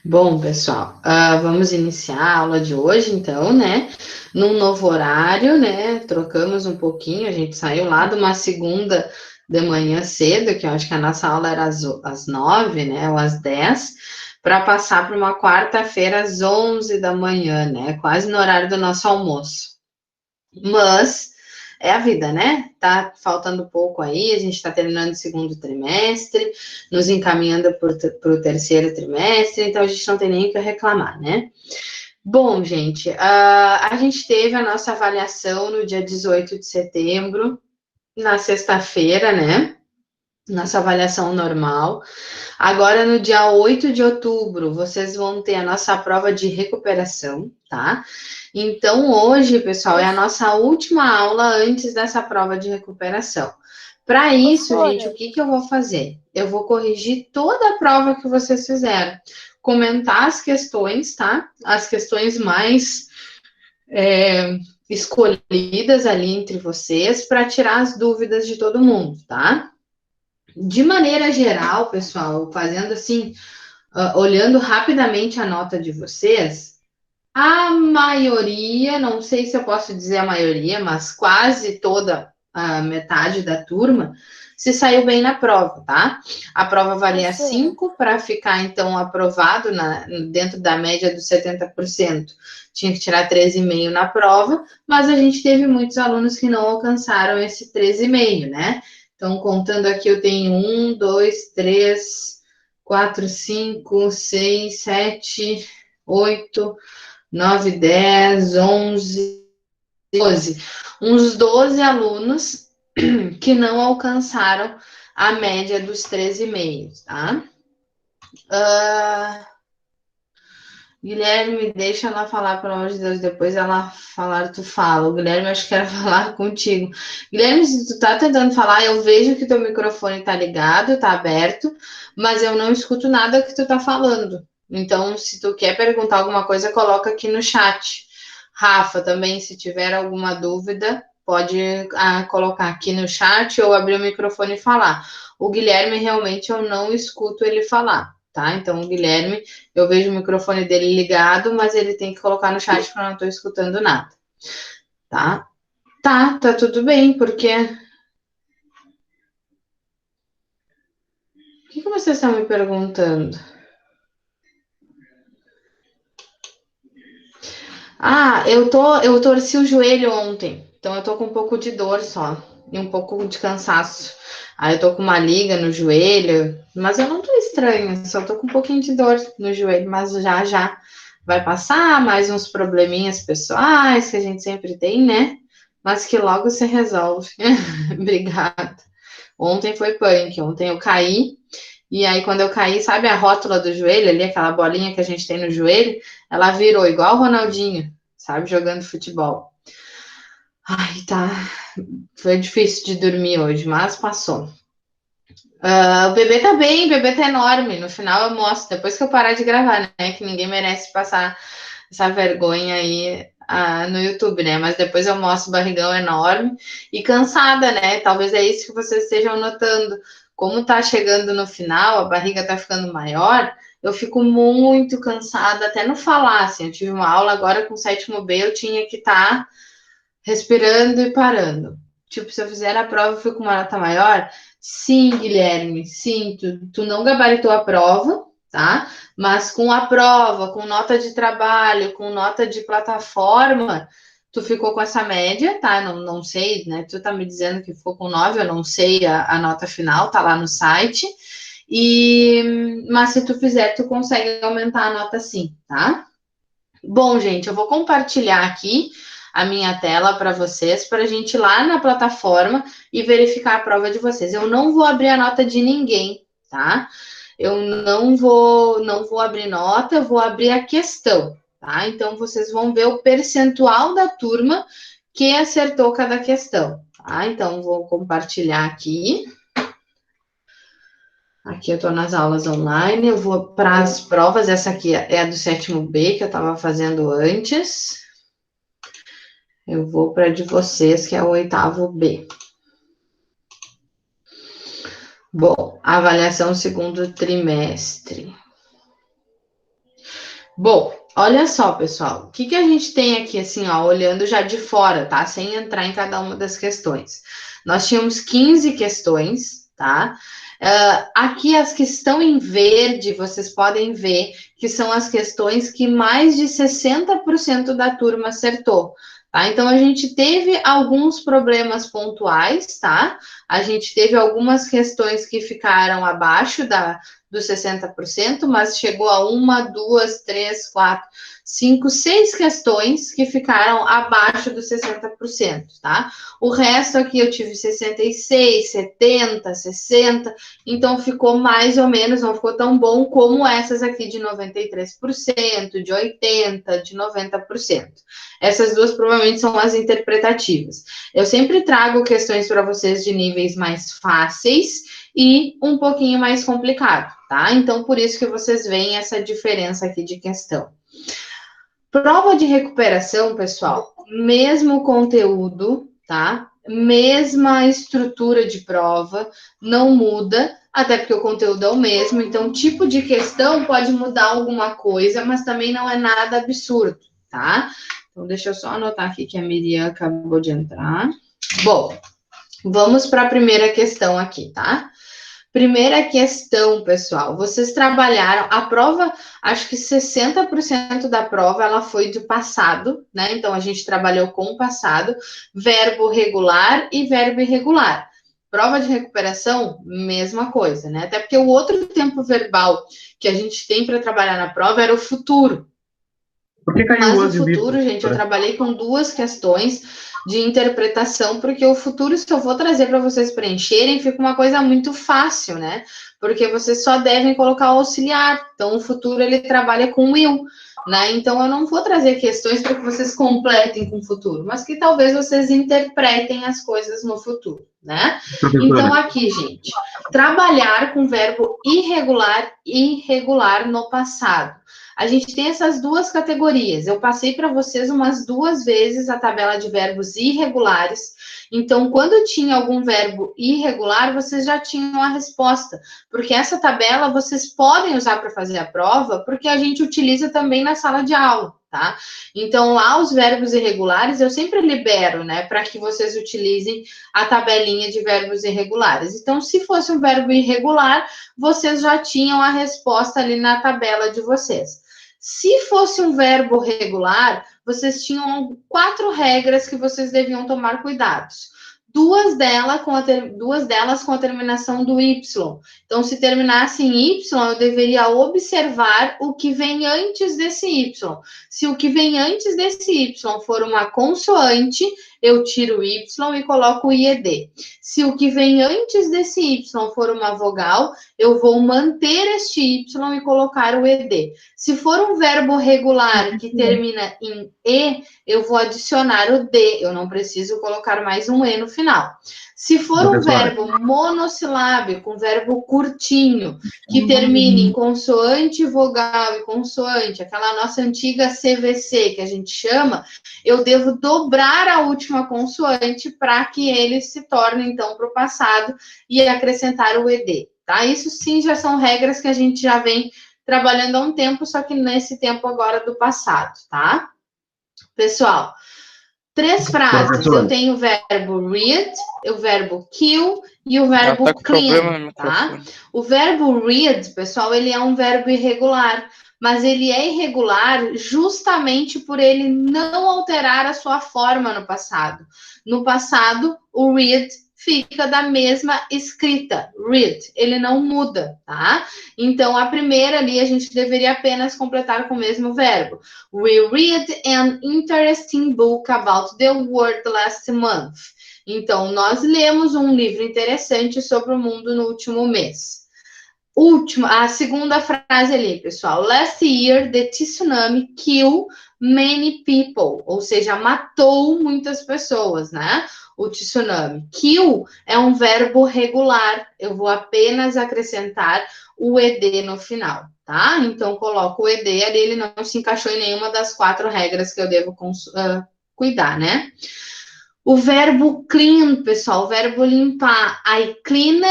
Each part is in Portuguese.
Bom, pessoal, vamos iniciar a aula de hoje, então, né? Num novo horário, né? Trocamos um pouquinho, a gente saiu lá de uma segunda de manhã cedo, que eu acho que a nossa aula era às 9, né? Ou às 10, para passar para uma quarta-feira às 11 da manhã, né? Quase no horário do nosso almoço. Mas é a vida, né? Tá faltando pouco aí, a gente está terminando o segundo trimestre, nos encaminhando para o terceiro trimestre, então a gente não tem nem o que reclamar, né? Bom, gente, a gente teve a nossa avaliação no dia 18 de setembro, na sexta-feira, né? Nossa avaliação normal. Agora, no dia 8 de outubro, vocês vão ter a nossa prova de recuperação, tá? Então, hoje, pessoal, é a nossa última aula antes dessa prova de recuperação. Para isso, gente, o Professora, que que eu vou fazer? Eu vou corrigir toda a prova que vocês fizeram, comentar as questões, tá? As questões mais escolhidas ali entre vocês para tirar as dúvidas de todo mundo, tá? De maneira geral, pessoal, fazendo assim, olhando rapidamente a nota de vocês, a maioria, não sei se eu posso dizer a maioria, mas quase toda a metade da turma se saiu bem na prova, tá? A prova valia professora, 5 para ficar, então, aprovado dentro da média dos 70%. Tinha que tirar 13,5 na prova, mas a gente teve muitos alunos que não alcançaram esse 13,5, né? Então, contando aqui, eu tenho 8, 9, 10, 11, 12. Uns 12 alunos que não alcançaram a média dos 13,5, tá? Uh, Guilherme, deixa ela falar, pelo amor de Deus, depois ela falar, tu fala. O Guilherme, acho que quer falar contigo. Guilherme, se tu tá tentando falar, eu vejo que teu microfone tá ligado, tá aberto, mas eu não escuto nada que tu tá falando. Então, se tu quer perguntar alguma coisa, coloca aqui no chat. Rafa, também, se tiver alguma dúvida, pode colocar aqui no chat ou abrir o microfone e falar. O Guilherme, realmente, eu não escuto ele falar, tá? Então, o Guilherme, eu vejo o microfone dele ligado, mas ele tem que colocar no chat porque eu não estou escutando nada, tá? Tá tudo bem, porque. O que vocês estão me perguntando? Eu torci o joelho ontem, então eu tô com um pouco de dor só e um pouco de cansaço. Aí eu tô com uma liga no joelho, mas eu não tô estranha, só tô com um pouquinho de dor no joelho, mas já já vai passar, mais uns probleminhas pessoais que a gente sempre tem, né? Mas que logo se resolve. Obrigada. Ontem foi punk, ontem eu caí, e aí quando eu caí, sabe a rótula do joelho ali, aquela bolinha que a gente tem no joelho, ela virou igual o Ronaldinho, sabe, jogando futebol. Ai, tá. Foi difícil de dormir hoje, mas passou. O bebê tá bem, o bebê tá enorme. No final eu mostro, depois que eu parar de gravar, né? Que ninguém merece passar essa vergonha aí no YouTube, né? Mas depois eu mostro o barrigão enorme e cansada, né? Talvez é isso que vocês estejam notando. Como tá chegando no final, a barriga tá ficando maior, eu fico muito cansada, até no falar, assim. Eu tive uma aula agora com o sétimo B, eu tinha que estar respirando e parando. Tipo, se eu fizer a prova, eu fico com uma nota maior. Sim, Guilherme, sim, tu não gabaritou a prova, tá? Mas com a prova, com nota de trabalho, com nota de plataforma, tu ficou com essa média, tá? Não sei, né? Tu tá me dizendo que ficou com 9, eu não sei a nota final, tá lá no site. Mas se tu fizer, tu consegue aumentar a nota sim, tá? Bom, gente, eu vou compartilhar aqui a minha tela para vocês, para a gente ir lá na plataforma e verificar a prova de vocês. Eu não vou abrir a nota de ninguém, tá? Eu não vou abrir nota, eu vou abrir a questão, tá? Então vocês vão ver o percentual da turma que acertou cada questão, tá? Então vou compartilhar aqui. Aqui eu estou nas aulas online, eu vou para as provas. Essa aqui é a do sétimo B que eu estava fazendo antes. Eu vou para a de vocês, que é o oitavo B. Bom, avaliação segundo trimestre. Bom, olha só, pessoal, o que que a gente tem aqui, assim, ó, olhando já de fora, tá? Sem entrar em cada uma das questões. Nós tínhamos 15 questões, tá? Aqui as que estão em verde, vocês podem ver que são as questões que mais de 60% da turma acertou. Tá? Então, a gente teve alguns problemas pontuais, tá? A gente teve algumas questões que ficaram abaixo dos 60%, mas chegou a uma, duas, três, quatro, cinco, seis questões que ficaram abaixo dos 60%, tá? O resto aqui eu tive 66, 70, 60, então ficou mais ou menos, não ficou tão bom como essas aqui de 93%, de 80%, de 90%. Essas duas provavelmente são as interpretativas. Eu sempre trago questões para vocês de níveis mais fáceis e um pouquinho mais complicado, tá? Então, por isso que vocês veem essa diferença aqui de questão. Prova de recuperação, pessoal, mesmo conteúdo, tá? Mesma estrutura de prova, não muda, até porque o conteúdo é o mesmo, então o tipo de questão pode mudar alguma coisa, mas também não é nada absurdo, tá? Então, deixa eu só anotar aqui que a Miriam acabou de entrar. Bom, vamos para a primeira questão aqui, tá? Primeira questão, pessoal. Vocês trabalharam a prova, acho que 60% da prova ela foi do passado, né? Então a gente trabalhou com o passado, verbo regular e verbo irregular. Prova de recuperação, mesma coisa, né? Até porque o outro tempo verbal que a gente tem para trabalhar na prova era o futuro. Por que caiu o Mas o was e o be, futuro, gente, eu professora? trabalhei com duas questões de interpretação, porque o futuro, se eu vou trazer para vocês preencherem, fica uma coisa muito fácil, né? Porque vocês só devem colocar o auxiliar. Então, o futuro ele trabalha com will, né? Então, eu não vou trazer questões para que vocês completem com o futuro, mas que talvez vocês interpretem as coisas no futuro, né? Então, Professora, aqui, gente, trabalhar com verbo irregular e irregular no passado. A gente tem essas duas categorias. Eu passei para vocês umas duas vezes a tabela de verbos irregulares. Então, quando tinha algum verbo irregular, vocês já tinham a resposta, porque essa tabela vocês podem usar para fazer a prova, porque a gente utiliza também na sala de aula, tá? Então, lá os verbos irregulares eu sempre libero, né, para que vocês utilizem a tabelinha de verbos irregulares. Então, se fosse um verbo irregular, vocês já tinham a resposta ali na tabela de vocês. Se fosse um verbo regular, vocês tinham 4 regras que vocês deviam tomar cuidados. Duas delas com a terminação do Y. Então, se terminasse em Y, eu deveria observar o que vem antes desse Y. Se o que vem antes desse Y for uma consoante, eu tiro o Y e coloco o IED. Se o que vem antes desse Y for uma vogal, eu vou manter este Y e colocar o ED. Se for um verbo regular que termina em E, eu vou adicionar o D. Eu não preciso colocar mais um E no final. Se for um professora, verbo monossilábico, um verbo curtinho, que termine em consoante, vogal e consoante, aquela nossa antiga CVC que a gente chama, eu devo dobrar a última consoante para que ele se torne, então, para o passado e acrescentar o ED. Tá? Isso sim já são regras que a gente já vem trabalhando há um tempo, só que nesse tempo agora do passado, tá? Pessoal, 3 frases. Eu professora, tenho o verbo read, o verbo kill e o Ela tá verbo com problema clean, no tá? microfone. O verbo read, pessoal, ele é um verbo irregular, mas ele é irregular justamente por ele não alterar a sua forma no passado. No passado, o read fica da mesma escrita, read, ele não muda, tá? Então, a primeira ali a gente deveria apenas completar com o mesmo verbo. We read an interesting book about the world last month. Então, nós lemos um livro interessante sobre o mundo no último mês. A segunda frase ali, pessoal. Last year, the tsunami killed many people. Ou seja, matou muitas pessoas, né? O tsunami. Kill é um verbo regular. Eu vou apenas acrescentar o ED no final, tá? Então, coloco o ED ali, ele não se encaixou em nenhuma das 4 regras que eu devo cuidar, né? O verbo clean, pessoal, o verbo limpar. I cleaned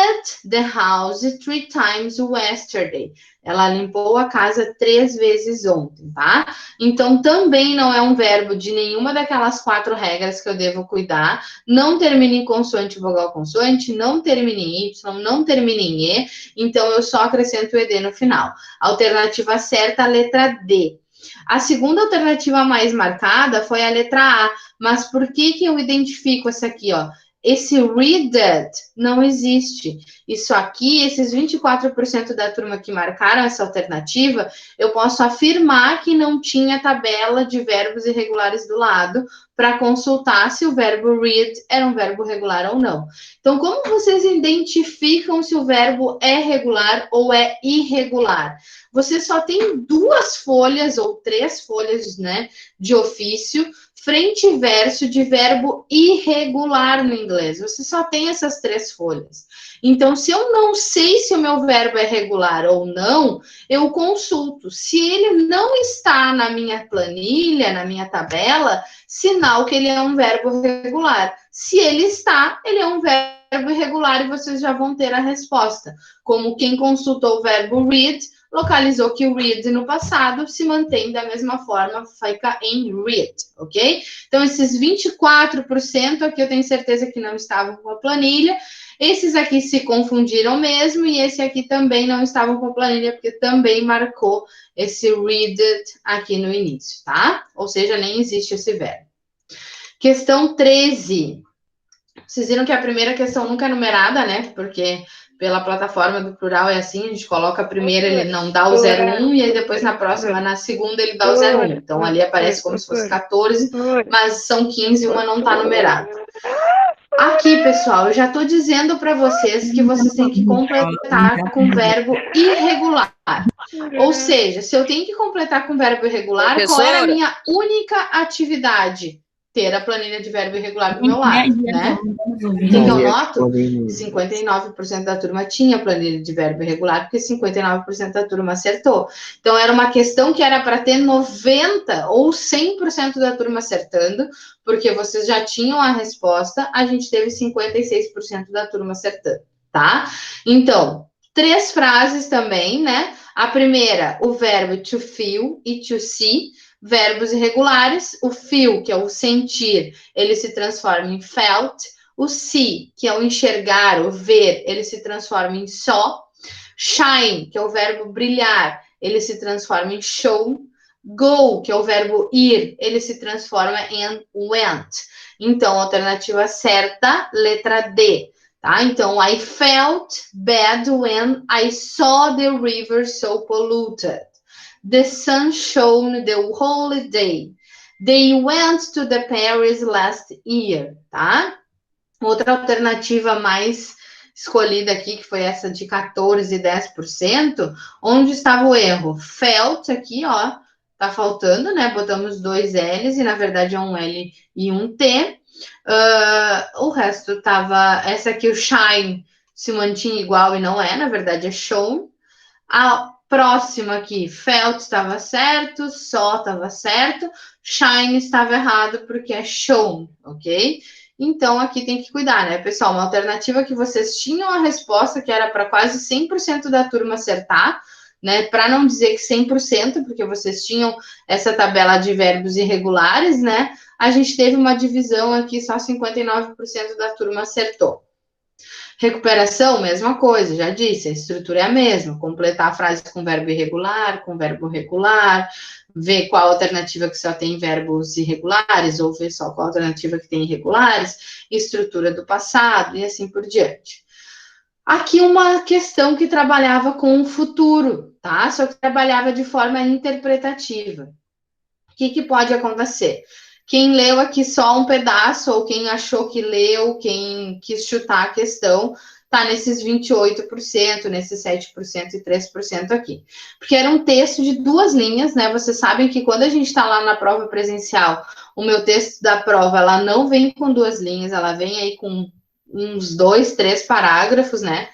the house 3 times yesterday. Ela limpou a casa 3 vezes ontem, tá? Então, também não é um verbo de nenhuma daquelas 4 regras que eu devo cuidar. Não termina em consoante, vogal, consoante, não termina em Y, não termina em E. Então, eu só acrescento o ED no final. Alternativa certa, a letra D. A segunda alternativa mais marcada foi a letra A. Mas por que que eu identifico essa aqui, ó? Esse read não existe. Isso aqui, esses 24% da turma que marcaram essa alternativa, eu posso afirmar que não tinha tabela de verbos irregulares do lado para consultar se o verbo read era um verbo regular ou não. Então, como vocês identificam se o verbo é regular ou é irregular? Você só tem 2 folhas ou 3 folhas, né, de ofício, frente e verso de verbo irregular no inglês. Você só tem essas 3 folhas. Então, se eu não sei se o meu verbo é regular ou não, eu consulto. Se ele não está na minha planilha, na minha tabela, sinal que ele é um verbo regular. Se ele está, ele é um verbo irregular e vocês já vão ter a resposta. Como quem consultou o verbo read, localizou que o read no passado se mantém da mesma forma, fica em read, ok? Então, esses 24% aqui eu tenho certeza que não estavam com a planilha. Esses aqui se confundiram mesmo, e esse aqui também não estavam com a planilha, porque também marcou esse read aqui no início, tá? Ou seja, nem existe esse verbo. Questão 13. Vocês viram que a primeira questão nunca é numerada, né? Porque pela plataforma do plural é assim, a gente coloca a primeira, ele não dá o 01, e aí depois na próxima, na segunda, ele dá o 01. Então ali aparece como se fosse 14, mas são 15 e uma não está numerada. Aqui, pessoal, eu já estou dizendo para vocês que vocês têm que completar com verbo irregular. Ou seja, se eu tenho que completar com verbo irregular, qual era a minha única atividade? Ter a planilha de verbo irregular do meu lado, né? O que eu noto? 59% da turma tinha planilha de verbo irregular, porque 59% da turma acertou. Então, era uma questão que era para ter 90% ou 100% da turma acertando, porque vocês já tinham a resposta, a gente teve 56% da turma acertando, tá? Então, 3 frases também, né? A primeira, o verbo to feel e to see, verbos irregulares. O feel, que é o sentir, ele se transforma em felt. O see, que é o enxergar, o ver, ele se transforma em saw. Shine, que é o verbo brilhar, ele se transforma em show. Go, que é o verbo ir, ele se transforma em went. Então, alternativa certa, letra D. Tá? Então, I felt bad when I saw the river so polluted. The sun shone the whole day. They went to the Paris last year, tá? Outra alternativa mais escolhida aqui, que foi essa de 14 e 10%, onde estava o erro? Felt aqui, ó, tá faltando, né? Botamos 2 L's e na verdade é um L e um T. O resto tava. Essa aqui, o shine, se mantinha igual e não é, na verdade é shown. A próxima aqui, felt estava certo, só estava certo, shine estava errado porque é shown, ok? Então aqui tem que cuidar, né, pessoal? Uma alternativa que vocês tinham a resposta, que era para quase 100% da turma acertar, né? Para não dizer que 100%, porque vocês tinham essa tabela de verbos irregulares, né? A gente teve uma divisão aqui, só 59% da turma acertou. Recuperação, mesma coisa, já disse, a estrutura é a mesma. Completar a frase com verbo irregular, com verbo regular, ver qual alternativa que só tem verbos irregulares, ou ver só qual alternativa que tem irregulares, estrutura do passado e assim por diante. Aqui uma questão que trabalhava com o futuro, tá? Só que trabalhava de forma interpretativa. O que pode acontecer? Quem leu aqui só um pedaço, ou quem achou que leu, quem quis chutar a questão, tá nesses 28%, nesses 7% e 3% aqui. Porque era um texto de 2 linhas, né? Vocês sabem que quando a gente está lá na prova presencial, o meu texto da prova, ela não vem com 2 linhas, ela vem aí com uns 2, 3 parágrafos, né?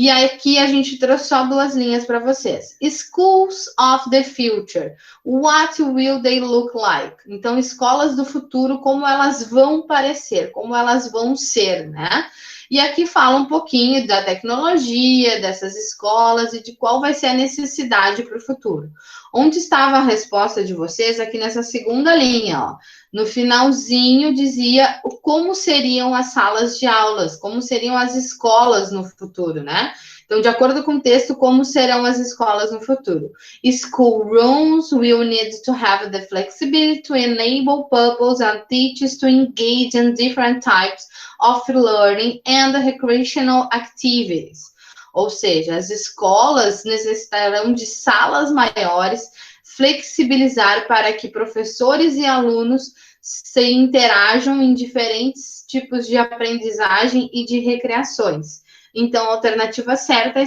E aqui a gente trouxe só 2 linhas para vocês. Schools of the future. What will they look like? Então, escolas do futuro, como elas vão parecer, como elas vão ser, né? E aqui fala um pouquinho da tecnologia, dessas escolas e de qual vai ser a necessidade para o futuro. Onde estava a resposta de vocês? Aqui nessa segunda linha, ó. No finalzinho dizia como seriam as salas de aulas, como seriam as escolas no futuro, né? Então, de acordo com o texto, como serão as escolas no futuro? School rooms will need to have the flexibility to enable pupils and teachers to engage in different types of learning and recreational activities. Ou seja, as escolas necessitarão de salas maiores, flexibilizar para que professores e alunos se interajam em diferentes tipos de aprendizagem e de recreações. Então, a alternativa certa é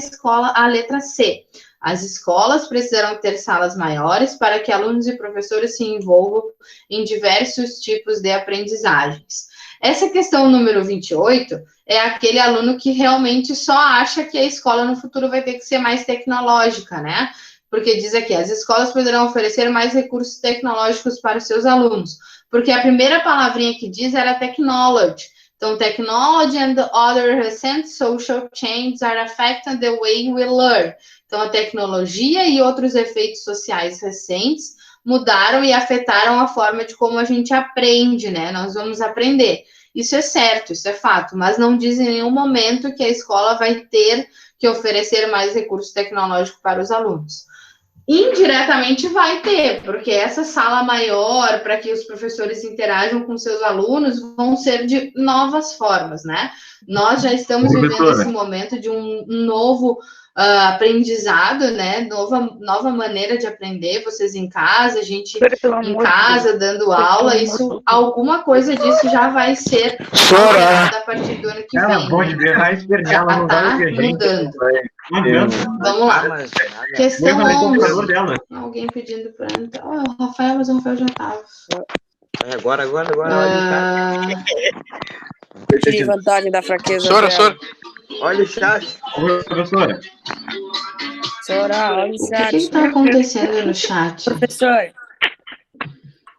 a letra C. As escolas precisarão ter salas maiores para que alunos e professores se envolvam em diversos tipos de aprendizagens. Essa questão número 28 é aquele aluno que realmente só acha que a escola no futuro vai ter que ser mais tecnológica, né? Porque diz aqui, as escolas poderão oferecer mais recursos tecnológicos para os seus alunos. Porque a primeira palavrinha que diz era technology. Então, technology and other recent social changes are affecting the way we learn. Então, a tecnologia e outros efeitos sociais recentes mudaram e afetaram a forma de como a gente aprende, né? Nós vamos aprender. Isso é certo, isso é fato, mas não diz em nenhum momento que a escola vai ter que oferecer mais recurso tecnológico para os alunos. Indiretamente vai ter, porque essa sala maior, para que os professores interajam com seus alunos, vão ser de novas formas, né? Nós já estamos vivendo esse momento de um novo aprendizado, né? Nova maneira de aprender, vocês em casa, a gente em casa, dando aula, isso, alguma coisa disso já vai ser alterada a partir do ano que vem. Já está mudando. Vamos lá. Questão 11. Alguém pedindo para entrar. Oh, o Rafael, mas o Rafael já estava. Agora. Tire vantagem da fraqueza. Sora. Olha o chat. Oi, professora. Sora, olha o chat. O que está acontecendo no chat? Professor.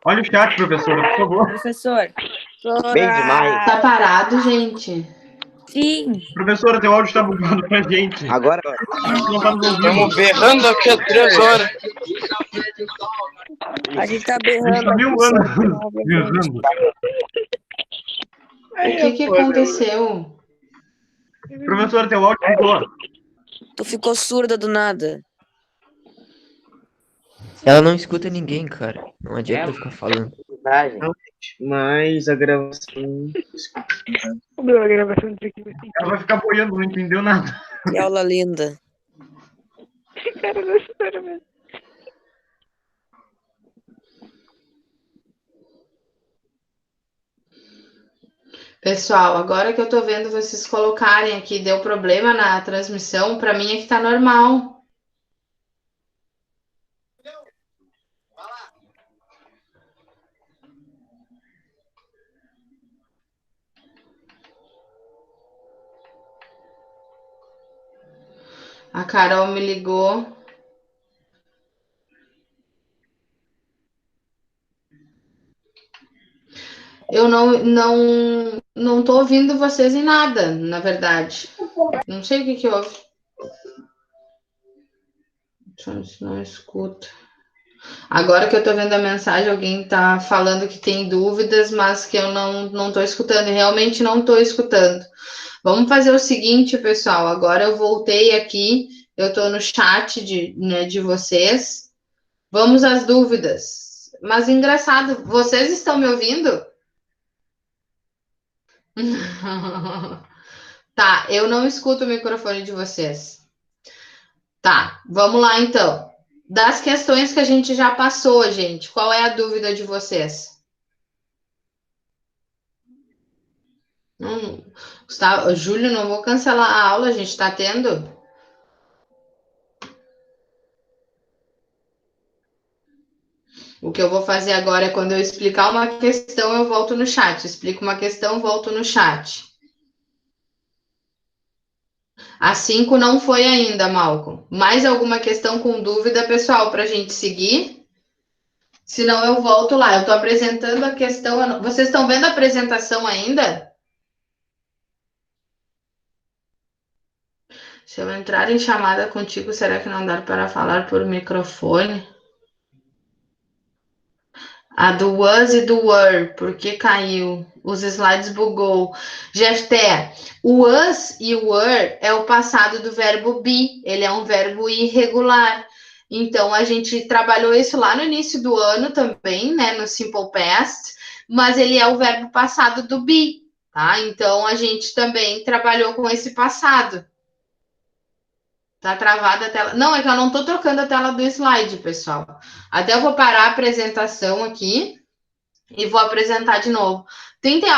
Olha o chat, professora, por favor. Professor. Sora. Bem demais. Tá parado, gente? Sim. Professora, teu áudio está bugando pra gente. Agora. Não tá nos ouvindo. Estamos berrando aqui há 3 horas. A gente tá berrando. A gente tá 1000 anos berrando. O que aconteceu? Professora, teu áudio bugou. Tu ficou surda do nada. Ela não escuta ninguém, cara. Não adianta ficar falando. Mas a gravação. Ela vai ficar boiando, não entendeu nada. Que aula linda. Pessoal, agora que eu tô vendo vocês colocarem aqui, deu problema na transmissão, para mim é que tá normal. A Carol me ligou. Eu não tô ouvindo vocês em nada, na verdade. Não sei o que houve. Não escuta. Agora que eu tô vendo a mensagem, alguém tá falando que tem dúvidas, mas que eu não tô escutando. E realmente não tô escutando. Vamos fazer o seguinte, pessoal. Agora eu voltei aqui. Eu tô no chat de vocês. Vamos às dúvidas. Mas engraçado, vocês estão me ouvindo? Tá, eu não escuto o microfone de vocês. Tá, vamos lá então. Das questões que a gente já passou, gente, qual é a dúvida de vocês? Gustavo, Júlio, não vou cancelar a aula, a gente tá tendo? O que eu vou fazer agora é quando eu explicar uma questão, eu volto no chat. Explico uma questão, volto no chat. A 5 não foi ainda, Malcolm. Mais alguma questão com dúvida, pessoal, para a gente seguir? Senão eu volto lá. Eu estou apresentando a questão. Vocês estão vendo a apresentação ainda? Se eu entrar em chamada contigo, será que não dá para falar por microfone? A do was e do were, porque caiu. Os slides bugou. Jefté, o was e o were é o passado do verbo be. Ele é um verbo irregular. Então, a gente trabalhou isso lá no início do ano também, né? No Simple Past. Mas ele é o verbo passado do be, tá? Então, a gente também trabalhou com esse passado. Tá travada a tela. Não, é que eu não tô trocando a tela do slide, pessoal. Até eu vou parar a apresentação aqui e vou apresentar de novo.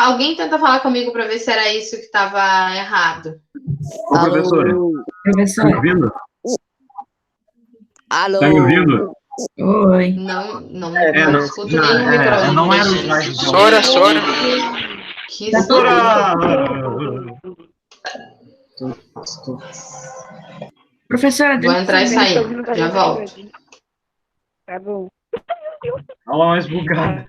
Alguém tenta falar comigo para ver se era isso que estava errado. Ô, professora. Tá me ouvindo? Alô? Tá me ouvindo? Oi. Não escuto nenhum microfone. Não era o slide. Sora. Que Professora, Vou entrar e sair. Já volto. Tá bom. Aula mais bugada.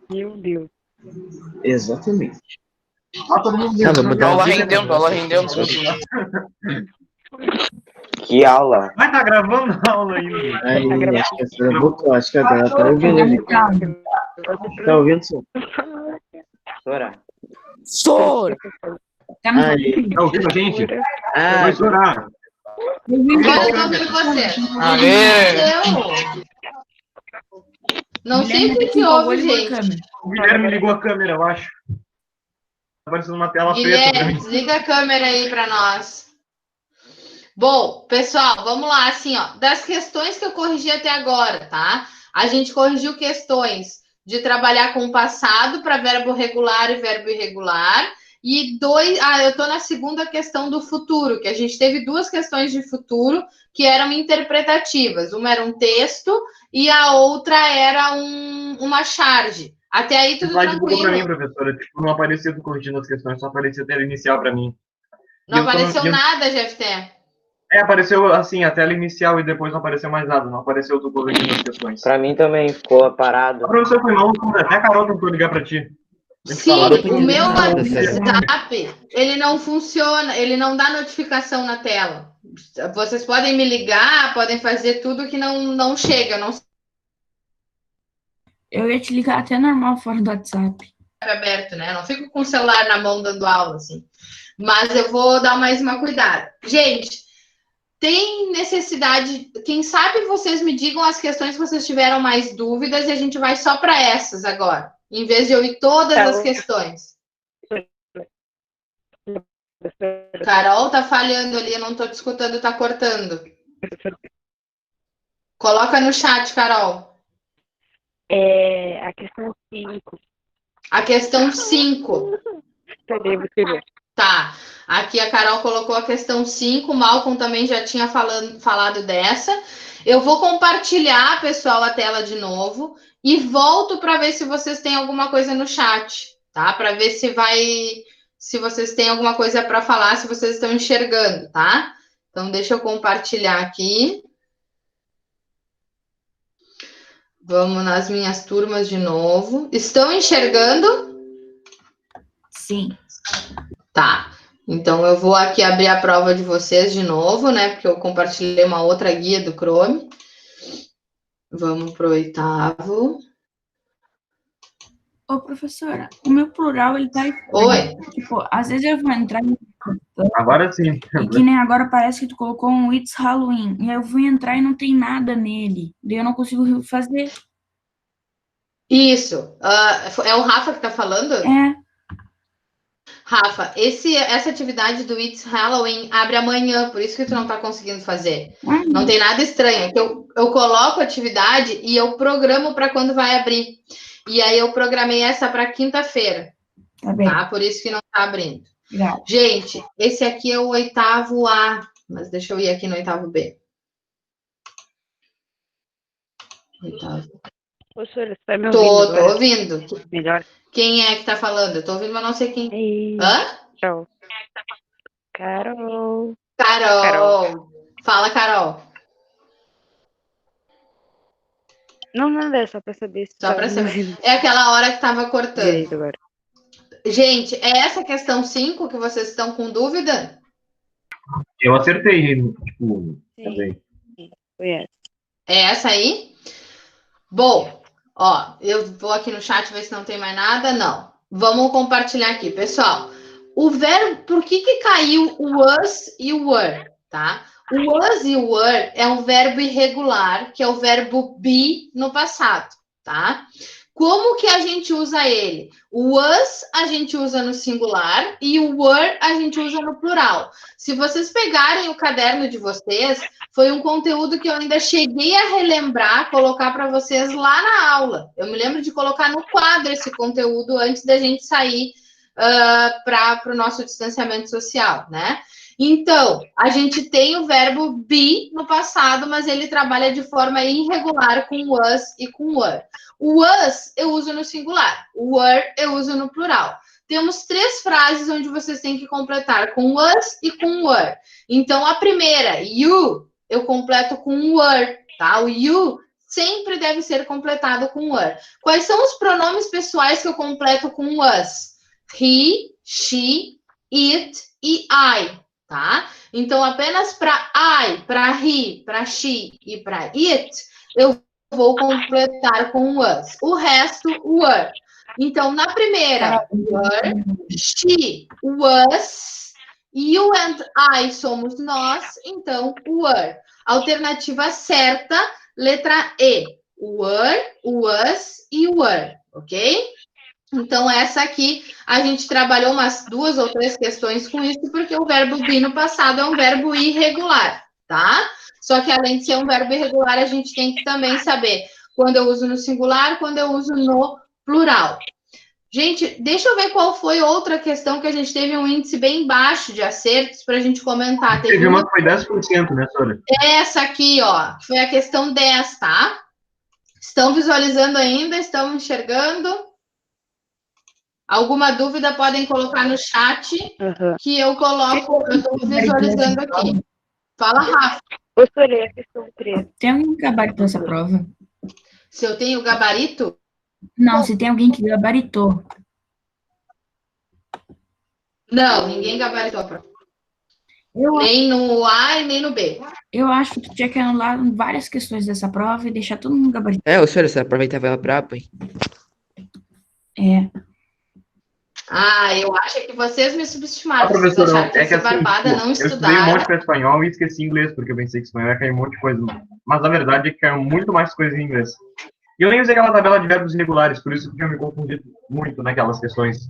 Meu Deus. Exatamente. Todo mundo Tá, vou mudar Aula a dica. rendendo. Que aula? Vai tá gravando a aula ainda. Aí, acho que a senhora botou, acho que agora tá ouvindo ali. Tá ouvindo, senhor? Sora. Sor! Tá me Aí. Tá ouvindo a gente? Ah, Professora. Agora eu tô ouvindo você. Não sei o que houve, gente. O Guilherme ligou a câmera, eu acho. Tá aparecendo uma tela preta pra Guilherme, mim. desliga a câmera aí para nós. Bom, pessoal, vamos lá, assim, ó, das questões que eu corrigi até agora, tá? A gente corrigiu questões de trabalhar com o passado para verbo regular e verbo irregular. E eu tô na segunda questão do futuro, que a gente teve duas questões de futuro que eram interpretativas. Uma era um texto e a outra era uma charge. Até aí tudo Slide bugou pra mim, tranquilo. professora. Tipo, não aparecia tu corrigindo as questões, só aparecia a tela inicial pra mim. Não apareceu nada, Jefté. Apareceu assim, a tela inicial e depois não apareceu mais nada. Não apareceu tu corrigindo as questões. Pra mim também ficou parado. A professora foi mal, até a Carol tentou ligar pra ti. Sim, o meu nada, WhatsApp, ele não funciona, ele não dá notificação na tela. Vocês podem me ligar, podem fazer tudo que não chega, não Eu ia te ligar até normal fora do WhatsApp. aberto, né? Não fico com o celular na mão dando aula, assim. Mas eu vou dar mais uma cuidada. Gente, tem necessidade... Quem sabe vocês me digam as questões que vocês tiveram mais dúvidas e a gente vai só para essas agora, em vez de eu ir todas as questões. Carol, tá falhando ali, eu não tô te escutando, tá cortando. Coloca no chat, Carol. A questão 5. A questão 5. Cadê você ver? Tá. Aqui a Carol colocou a questão 5. O Malcolm também já tinha falado dessa. Eu vou compartilhar, pessoal, a tela de novo e volto para ver se vocês têm alguma coisa no chat, tá? Para ver se vocês têm alguma coisa para falar, se vocês estão enxergando, tá? Então, deixa eu compartilhar aqui. Vamos nas minhas turmas de novo. Estão enxergando? Sim. Tá. Então, eu vou aqui abrir a prova de vocês de novo, né? Porque eu compartilhei uma outra guia do Chrome. Vamos pro 8º. Ô, professora, o meu plural, ele tá... Oi. Tipo, às vezes eu vou entrar em... Agora sim. E que nem agora parece que tu colocou um It's Halloween. E aí eu vou entrar e não tem nada nele. Daí eu não consigo fazer. Isso. É o Rafa que tá falando? É. Rafa, essa atividade do It's Halloween abre amanhã, por isso que tu não tá conseguindo fazer. Não tem nada estranho. É que eu coloco a atividade e eu programo para quando vai abrir. E aí eu programei essa para quinta-feira. Tá bem. Tá? Por isso que não tá abrindo. Obrigada. Gente, esse aqui é o 8º A, mas deixa eu ir aqui no 8º B. 8º. Professora, você tá me ouvindo? Tô ouvindo. Melhor. Quem é que tá falando? Eu tô ouvindo, mas não sei quem. Ei. Hã? Carol. Carol. Carol. Fala, Carol. Não, é só pra saber se Só tá para me saber. ouvindo É aquela hora que tava cortando. direito agora. Gente, é essa questão 5 que vocês estão com dúvida? Eu acertei, tipo, Sim, também. foi essa. É essa aí? Bom, ó, eu vou aqui no chat ver se não tem mais nada. Não. Vamos compartilhar aqui, pessoal. O verbo, por que caiu o was e o were, tá? O was e o were é um verbo irregular, que é o verbo be no passado, tá? Como que a gente usa ele? O was a gente usa no singular e o were a gente usa no plural. Se vocês pegarem o caderno de vocês, foi um conteúdo que eu ainda cheguei a relembrar, colocar para vocês lá na aula. Eu me lembro de colocar no quadro esse conteúdo antes da gente sair para o nosso distanciamento social, né? Então, a gente tem o verbo be no passado, mas ele trabalha de forma irregular com was e com were. O was eu uso no singular, o were eu uso no plural. Temos 3 frases onde vocês têm que completar com was e com were. Então, a primeira, you, eu completo com were, tá? O you sempre deve ser completado com were. Quais são os pronomes pessoais que eu completo com was? He, she, it e I, tá? Então, apenas para I, para he, para she e para it, eu vou completar com was. O resto, were. Então, na primeira, were, she, was, you and I somos nós, então, were. Alternativa certa, letra E. Were, was e were, ok? Então, essa aqui, a gente trabalhou umas 2 ou 3 questões com isso, porque o verbo be no passado é um verbo irregular, tá? Só que, além de ser um verbo irregular, a gente tem que também saber quando eu uso no singular, quando eu uso no plural. Gente, deixa eu ver qual foi outra questão que a gente teve um índice bem baixo de acertos para a gente comentar. Teve uma que foi 10%, né, Sônia? Essa aqui, ó, foi a questão 10, tá? Estão visualizando ainda? Estão enxergando? Alguma dúvida podem colocar no chat que eu coloco, eu estou visualizando aqui. Fala, Rafa. Ô, Sônia, a questão 3. Tem alguém que gabaritou essa prova? Se eu tenho gabarito? Não, se tem alguém que gabaritou. Não, ninguém gabaritou a prova. Eu, Nem no A e nem no B. eu acho que tu tinha que anular várias questões dessa prova e deixar todo mundo gabaritado. É, ô senhor, você aproveitava ela braba, hein? É. Ah, eu acho que vocês me subestimaram. Vocês Professor, acharam que é eu que ser assim, barbada, tipo, não eu estudei um estudaram. monte para espanhol e esqueci inglês, porque eu pensei que espanhol ia cair um monte de coisa. Mas a verdade é que caiu muito mais coisa em inglês. E eu nem usei aquela tabela de verbos irregulares, por isso que eu me confundi muito naquelas questões.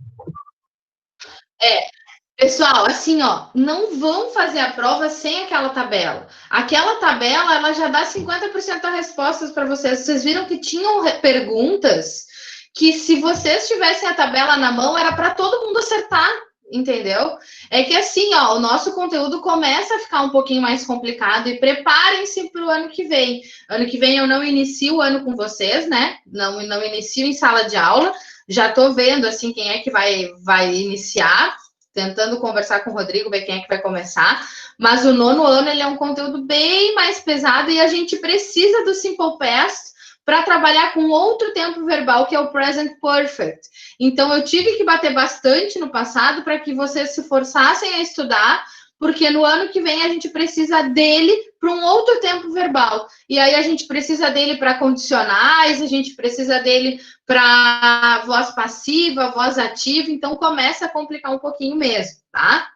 Pessoal, assim, ó, não vão fazer a prova sem aquela tabela. Aquela tabela, ela já dá 50% das respostas para vocês. Vocês viram que tinham perguntas que, se vocês tivessem a tabela na mão, era para todo mundo acertar, entendeu? É que assim, ó, o nosso conteúdo começa a ficar um pouquinho mais complicado e preparem-se para o ano que vem. Ano que vem eu não inicio o ano com vocês, né? Não inicio em sala de aula. Já estou vendo, assim, quem é que vai iniciar, tentando conversar com o Rodrigo, ver quem é que vai começar. Mas o 9º ano, ele é um conteúdo bem mais pesado e a gente precisa do Simple Past para trabalhar com outro tempo verbal, que é o Present Perfect. Então, eu tive que bater bastante no passado para que vocês se forçassem a estudar, porque no ano que vem a gente precisa dele para um outro tempo verbal. E aí a gente precisa dele para condicionais, a gente precisa dele para voz passiva, voz ativa, então começa a complicar um pouquinho mesmo, tá?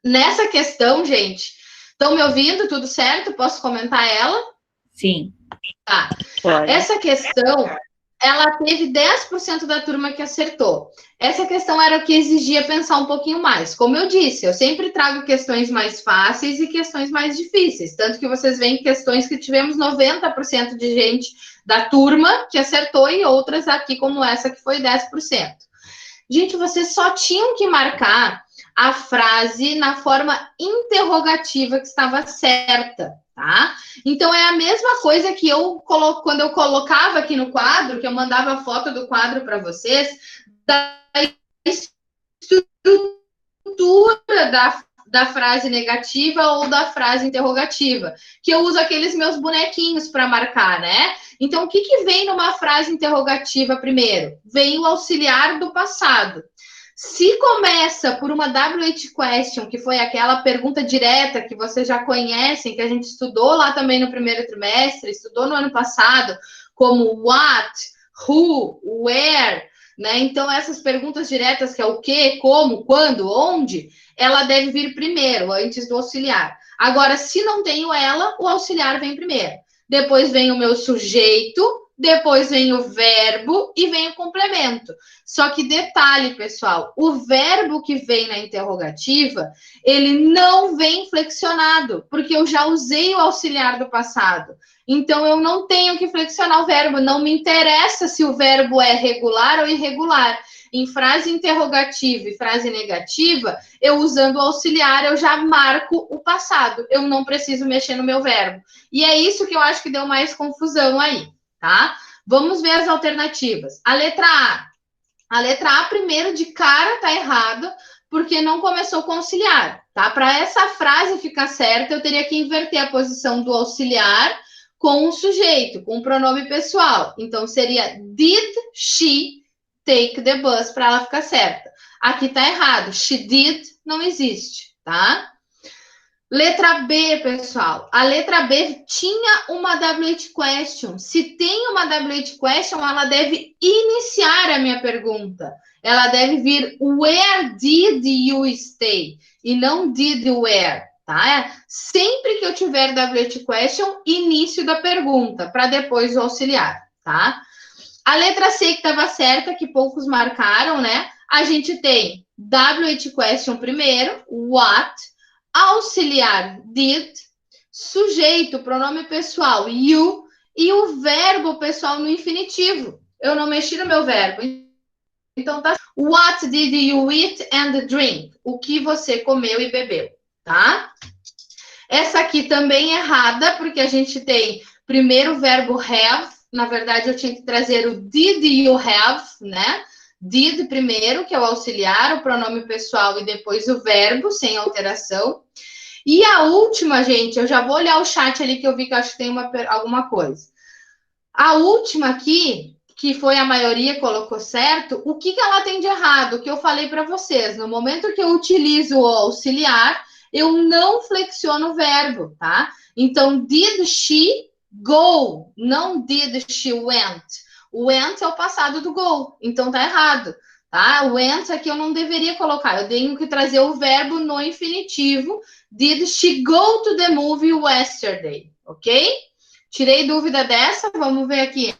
Nessa questão, gente, estão me ouvindo? Tudo certo? Posso comentar ela? Sim. Tá. Pode. Essa questão, ela teve 10% da turma que acertou. Essa questão era o que exigia pensar um pouquinho mais. Como eu disse, eu sempre trago questões mais fáceis e questões mais difíceis. Tanto que vocês veem questões que tivemos 90% de gente da turma que acertou e outras aqui, como essa, que foi 10%. Gente, vocês só tinham que marcar a frase na forma interrogativa que estava certa, tá? Então, é a mesma coisa que quando eu colocava aqui no quadro, que eu mandava a foto do quadro para vocês, da estrutura estrutura da frase negativa ou da frase interrogativa, que eu uso aqueles meus bonequinhos para marcar, né? Então, o que vem numa frase interrogativa primeiro? Vem o auxiliar do passado. Se começa por uma WH question, que foi aquela pergunta direta que vocês já conhecem, que a gente estudou lá também no primeiro trimestre, estudou no ano passado, como what, who, where, né? Então, essas perguntas diretas, que é o que, como, quando, onde, ela deve vir primeiro, antes do auxiliar. Agora, se não tenho ela, o auxiliar vem primeiro. Depois vem o meu sujeito, depois vem o verbo e vem o complemento. Só que detalhe, pessoal, o verbo que vem na interrogativa, ele não vem flexionado, porque eu já usei o auxiliar do passado. Então, eu não tenho que flexionar o verbo, não me interessa se o verbo é regular ou irregular. Em frase interrogativa e frase negativa, eu usando o auxiliar, eu já marco o passado. Eu não preciso mexer no meu verbo. E é isso que eu acho que deu mais confusão aí, tá? Vamos ver as alternativas. A letra A. A letra A, primeiro, de cara, tá errado, porque não começou com auxiliar, tá? Para essa frase ficar certa, eu teria que inverter a posição do auxiliar com o sujeito, com o pronome pessoal. Então, seria did she take the bus para ela ficar certa. Aqui tá errado. She did não existe, tá? Letra B, pessoal. A letra B tinha uma WH question. Se tem uma WH question, ela deve iniciar a minha pergunta. Ela deve vir where did you stay? E não did where, tá? Sempre que eu tiver WH question, início da pergunta, para depois o auxiliar, tá? A letra C que estava certa, que poucos marcaram, né? A gente tem WH question primeiro, what, auxiliar did, sujeito, pronome pessoal you, e o verbo pessoal no infinitivo. Eu não mexi no meu verbo. Então tá. What did you eat and drink? O que você comeu e bebeu, tá? Essa aqui também é errada, porque a gente tem primeiro o verbo have. Na verdade, eu tinha que trazer o did you have, né? Did primeiro, que é o auxiliar, o pronome pessoal e depois o verbo, sem alteração. E a última, gente, eu já vou olhar o chat ali que eu vi que eu acho que tem alguma coisa. A última aqui, que foi a maioria colocou certo, o que ela tem de errado? O que eu falei para vocês, no momento que eu utilizo o auxiliar, eu não flexiono o verbo, tá? Então, did she go, não did she went. O went é o passado do go, então tá errado, tá? O went aqui eu não deveria colocar, eu tenho que trazer o verbo no infinitivo. Did she go to the movie yesterday, ok? Tirei dúvida dessa, vamos ver aqui.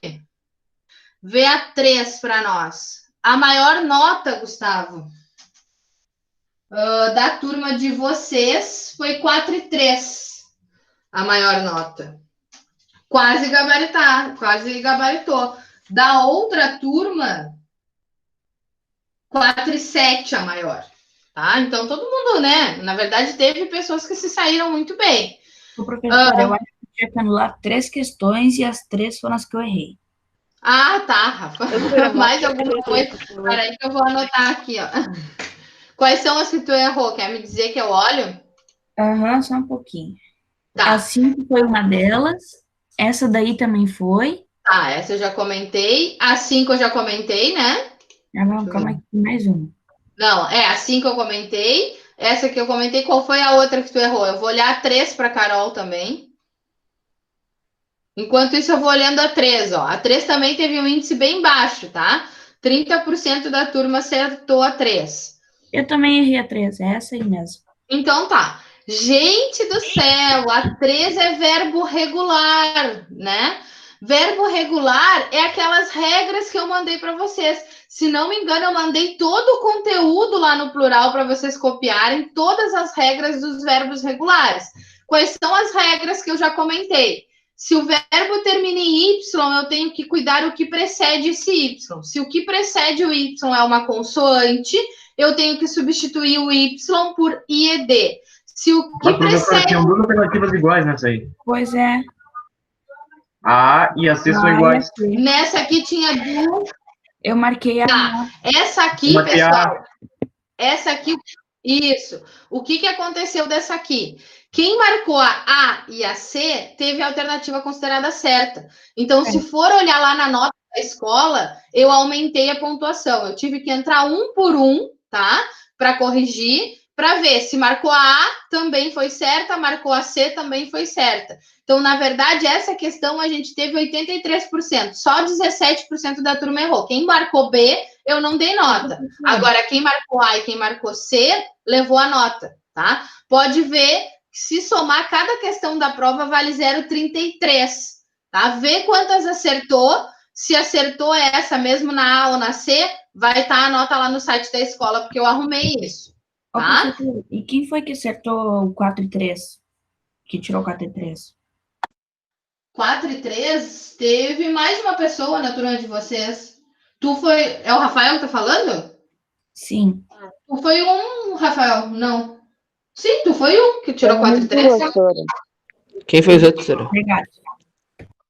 Vê a 3 para nós. A maior nota, Gustavo, da turma de vocês foi 4,3. A maior nota. Quase gabaritou. Da outra turma, 4,7 a maior. Tá? Então, todo mundo, né? Na verdade, teve pessoas que se saíram muito bem. O professor, eu acho que tinha que anular 3 questões e as 3 foram as que eu errei. Ah, tá, Rafa. Mais alguma coisa? Peraí que eu vou anotar aqui, ó. Quais são as que tu errou? Quer me dizer que eu olho? Aham, só um pouquinho. Tá. A 5 foi uma delas. Essa daí também foi. Tá, essa eu já comentei. A 5 eu já comentei, né? Ah, não, calma aqui, mais uma. Não, a 5 eu comentei. Essa que eu comentei, qual foi a outra que tu errou? Eu vou olhar a 3 para Carol também. Enquanto isso, eu vou olhando a 3, ó. A 3 também teve um índice bem baixo, tá? 30% da turma acertou a 3. Eu também errei a 3, é essa aí mesmo. Então tá. Gente do céu, a 3 é verbo regular, né? Verbo regular é aquelas regras que eu mandei para vocês. Se não me engano, eu mandei todo o conteúdo lá no plural para vocês copiarem todas as regras dos verbos regulares. Quais são as regras que eu já comentei? Se o verbo termina em Y, eu tenho que cuidar o que precede esse Y. Se o que precede o Y é uma consoante, eu tenho que substituir o Y por IED. Se o que precede... Tinham duas alternativas iguais nessa aí. Pois é. A A e a C são iguais. Nessa aqui tinha duas... Eu marquei a... Tá. Essa aqui, pessoal... Essa aqui... Isso. O que aconteceu dessa aqui? Quem marcou a A e a C teve a alternativa considerada certa. Então, se for olhar lá na nota da escola, eu aumentei a pontuação. Eu tive que entrar um por um, tá? Para corrigir, para ver se marcou a A também foi certa, marcou a C também foi certa. Então, na verdade, essa questão a gente teve 83%. Só 17% da turma errou. Quem marcou B, eu não dei nota. Agora, quem marcou A e quem marcou C, levou a nota, tá? Pode ver, se somar cada questão da prova, vale 0,33, tá? Vê quantas acertou. Se acertou essa, mesmo na A ou na C, vai estar a nota lá no site da escola, porque eu arrumei isso, tá? E quem foi que acertou o 4 e 3? Que tirou 4 e 3? 4 e 3, teve mais uma pessoa na turma de vocês. Tu foi... É o Rafael que tá falando? Sim. Tu foi um, Rafael? Não. Sim, tu foi um que tirou 4 e 3. Quem foi os outros, Sora? Obrigada.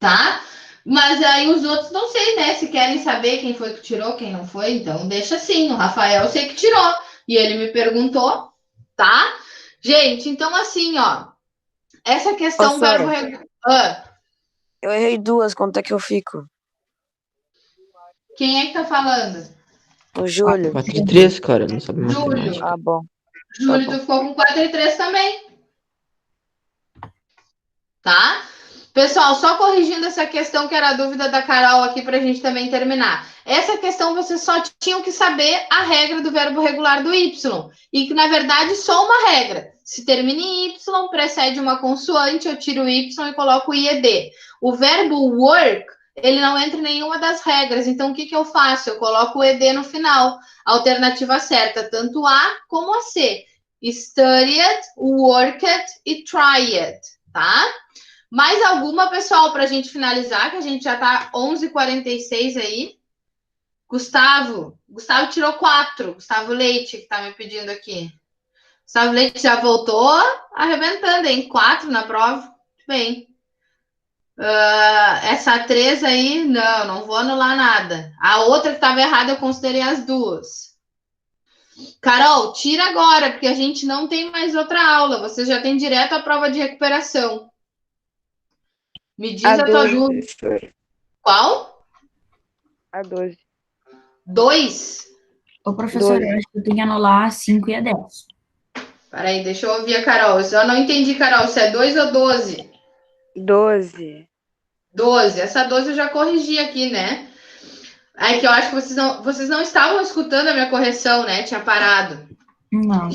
Tá? Mas aí os outros não sei, né? Se querem saber quem foi que tirou, quem não foi, então deixa assim. O Rafael eu sei que tirou. E ele me perguntou, tá? Gente, então assim, ó. Essa questão verbo regular. Eu errei 2, quanto é que eu fico? Quem é que tá falando? O Júlio. 4 e 3, cara, não sabe matemática. Júlio. Ah, bom. Júlio, Tá bom. tu ficou com 4 e 3 também. Tá? Pessoal, só corrigindo essa questão que era a dúvida da Carol aqui para a gente também terminar. Essa questão vocês só tinham que saber a regra do verbo regular do Y. E que, na verdade, só uma regra. Se termina em Y, precede uma consoante, eu tiro o Y e coloco o IED. O verbo work, ele não entra em nenhuma das regras. Então, o que eu faço? Eu coloco o ED no final. Alternativa certa, tanto A como a C. Studied, worked e tried, tá? Mais alguma, pessoal, para a gente finalizar, que a gente já está 11h46 aí. Gustavo tirou 4. Gustavo Leite, que está me pedindo aqui. Gustavo Leite já voltou arrebentando, hein? 4 na prova. Muito bem. Essa 3 aí, não vou anular nada. A outra que estava errada, eu considerei as duas. Carol, tira agora, porque a gente não tem mais outra aula. Você já tem direto a prova de recuperação. Me diz a tua dúvida. Qual? A 12. 2? Ô, professor, eu acho que eu tenho que anular a 5 e a 10. Peraí, deixa eu ouvir a Carol. Eu só não entendi, Carol, se é 2 ou 12? 12. 12. Essa 12 eu já corrigi aqui, né? É que eu acho que vocês não estavam escutando a minha correção, né? Tinha parado. Não.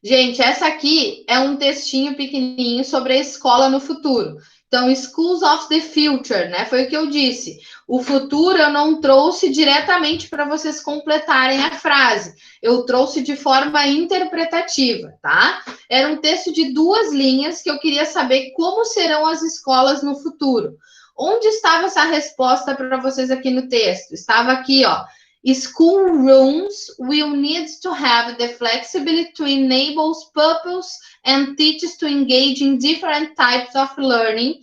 Gente, essa aqui é um textinho pequenininho sobre a escola no futuro. Então, Schools of the Future, né? Foi o que eu disse. O futuro eu não trouxe diretamente para vocês completarem a frase. Eu trouxe de forma interpretativa, tá? Era um texto de 2 linhas que eu queria saber como serão as escolas no futuro. Onde estava essa resposta para vocês aqui no texto? Estava aqui, ó. School rooms will need to have the flexibility to enable pupils and teachers to engage in different types of learning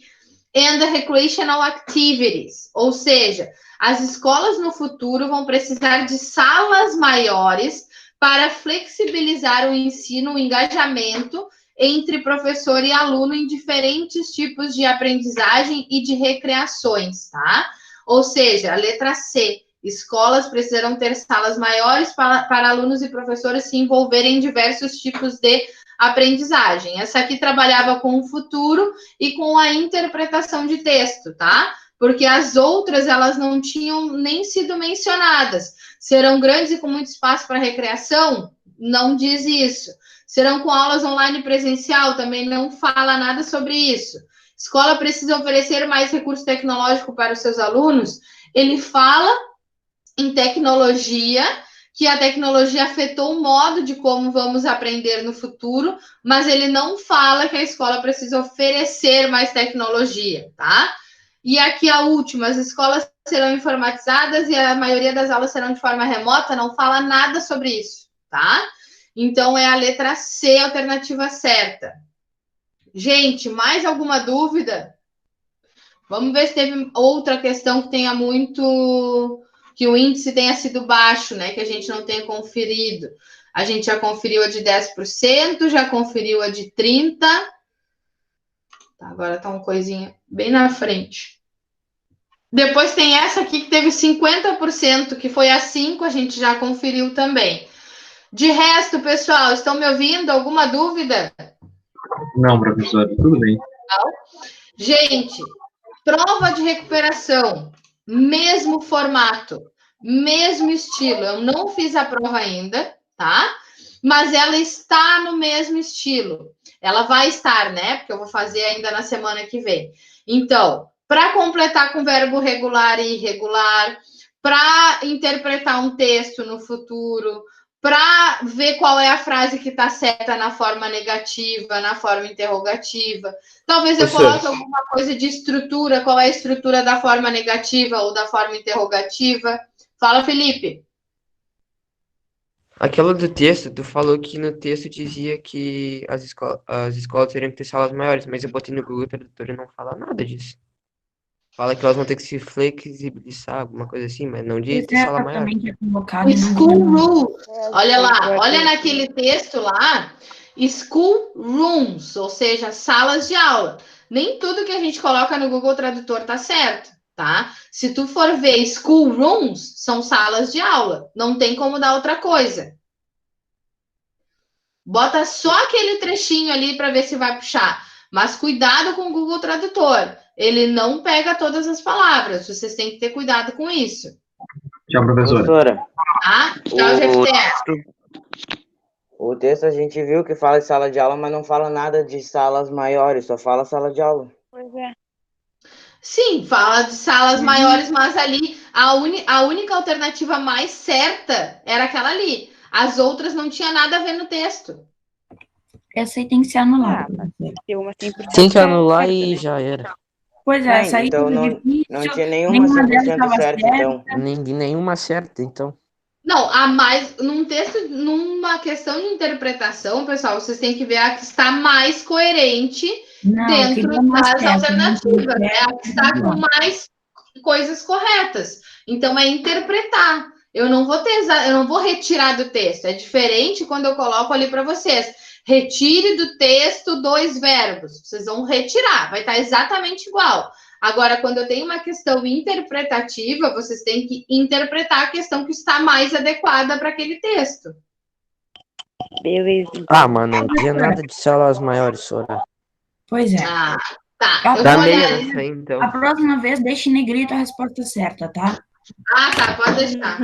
and recreational activities. Ou seja, as escolas no futuro vão precisar de salas maiores para flexibilizar o ensino, o engajamento entre professor e aluno em diferentes tipos de aprendizagem e de recreações, tá? Ou seja, a letra C. Escolas precisarão ter salas maiores para alunos e professores se envolverem em diversos tipos de aprendizagem. Essa aqui trabalhava com o futuro e com a interpretação de texto, tá? Porque as outras, elas não tinham nem sido mencionadas. Serão grandes e com muito espaço para recreação? Não diz isso. Serão com aulas online presencial? Também não fala nada sobre isso. Escola precisa oferecer mais recurso tecnológico para os seus alunos? Ele fala em tecnologia, que a tecnologia afetou o modo de como vamos aprender no futuro, mas ele não fala que a escola precisa oferecer mais tecnologia, tá? E aqui a última, as escolas serão informatizadas e a maioria das aulas serão de forma remota, não fala nada sobre isso, tá? Então é a letra C, a alternativa certa. Gente, mais alguma dúvida? Vamos ver se teve outra questão que tenha muito... que o índice tenha sido baixo, né? Que a gente não tenha conferido. A gente já conferiu a de 10%, já conferiu a de 30%. Tá, agora tá uma coisinha bem na frente. Depois tem essa aqui que teve 50%, que foi a 5%, a gente já conferiu também. De resto, pessoal, estão me ouvindo? Alguma dúvida? Não, professora, tudo bem. Gente, prova de recuperação, mesmo formato, mesmo estilo. Eu não fiz a prova ainda, tá? Mas ela está no mesmo estilo. Ela vai estar, né? Porque eu vou fazer ainda na semana que vem. Então, para completar com verbo regular e irregular, para interpretar um texto no futuro, para ver qual é a frase que está certa na forma negativa, na forma interrogativa. Talvez eu coloque alguma coisa de estrutura, qual é a estrutura da forma negativa ou da forma interrogativa. Fala, Felipe. Aquela do texto, tu falou que no texto dizia que as escolas teriam que ter salas maiores, mas eu botei no Google Tradutor e não fala nada disso. Fala que elas vão ter que se flexibilizar, alguma coisa assim, mas não diz ter sala maior. School rules. Olha lá, olha naquele texto lá, school rooms, ou seja, salas de aula. Nem tudo que a gente coloca no Google Tradutor tá certo, tá? Se tu for ver school rooms, são salas de aula. Não tem como dar outra coisa. Bota só aquele trechinho ali para ver se vai puxar. Mas cuidado com o Google Tradutor. Ele não pega todas as palavras. Vocês têm que ter cuidado com isso. Tchau, professora. Tá? Tchau, Jefté. O texto a gente viu que fala de sala de aula, mas não fala nada de salas maiores, só fala sala de aula. Pois é. Sim, fala de salas maiores, mas ali a única alternativa mais certa era aquela ali. As outras não tinha nada a ver no texto. Essa aí tem que ser anulada. Tem uma 100% Tem que anular certa, e né? já era. Pois é, essa aí Então foi não difícil. tinha nenhuma 100% certa, então. Nenhuma certa, então. Não, a mais num texto, numa questão de interpretação, pessoal, vocês têm que ver a que está mais coerente dentro das alternativas, né? A que está com mais coisas corretas. Então é interpretar. Eu não vou retirar do texto. É diferente quando eu coloco ali para vocês. Retire do texto 2 verbos. Vocês vão retirar, vai estar exatamente igual. Agora, quando eu tenho uma questão interpretativa, vocês têm que interpretar a questão que está mais adequada para aquele texto. Beleza. Ah, mano, não tinha nada de salas maiores, Sora. Pois é. Ah, tá. Dá meia nessa aí, então. A próxima vez, deixe em negrito a resposta certa, tá? Ah, tá, pode deixar.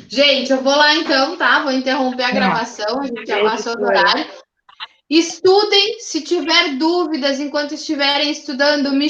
Gente, eu vou lá então, tá? Vou interromper a gravação, a gente já passou do horário. Estudem, se tiver dúvidas enquanto estiverem estudando, me